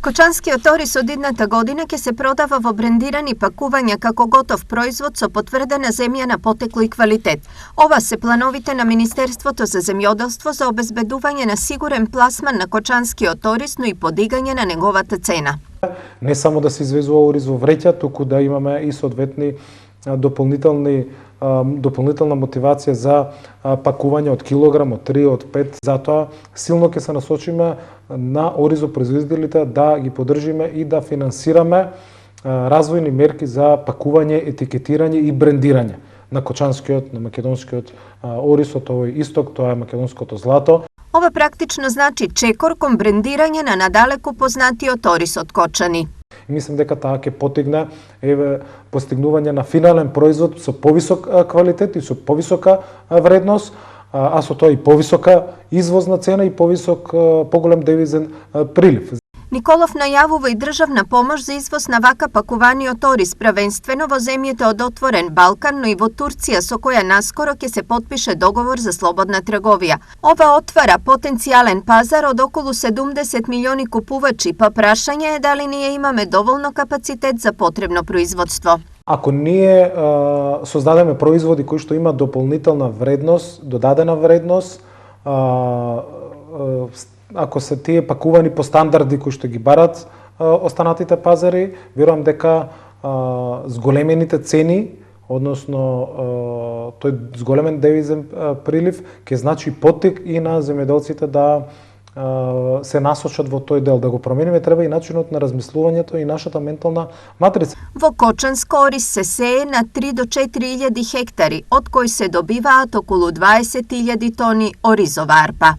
Кочанскиот орис од идната година ќе се продава во брендирани пакувања како готов производ со потврдена земјана потекло и квалитет. Ова се плановите на Министерството за земјоделство за обезбедување на сигурен пласман на кочанскиот орис, но и подигање на неговата цена. Не само да се извезува ориз во вреќа, туку да имаме и соодветни дополнителна мотивација за пакување од килограм, од 3, од 5. Затоа силно ќе се насочиме на оризопроизводителите да ги поддржиме и да финансираме развојни мерки за пакување, етикетирање и брендирање на кочанскиот, на македонскиот ориз од овој исток, тоа е македонското злато. Ова практично значи чекор кон брендирање на надалеку познатиот орис од Кочани. Мислам дека таа ќе потигне постигнување на финален производ со повисок квалитет и со повисока вредност, а со тоа и повисока извозна цена и поголем девизен прилив. Николов најавува и државна помош за извоз на вака пакуваниот орис, првенствено во земјите од Отворен Балкан, но и во Турција, со која наскоро ќе се потпише договор за слободна трговија. Ова отвара потенцијален пазар од околу 70 милиони купувачи, па прашање е дали ние имаме доволно капацитет за потребно производство. Ако ние создадеме производи кои што има дополнителна вредност, додадена вредност, ако се тие пакувани по стандарди кои што ги барат останатите пазари, верувам дека зголемените цени, односно тој зголемен девизен прилив, ќе значи поттик и на земјоделците да се насочат во тој дел. Да го промениме треба и начинот на размислувањето и нашата ментална матрица. Во Кочанско орис се сее на 3 до 4 илјади хектари, од кои се добиваат околу 20 илјади тони оризова арпа.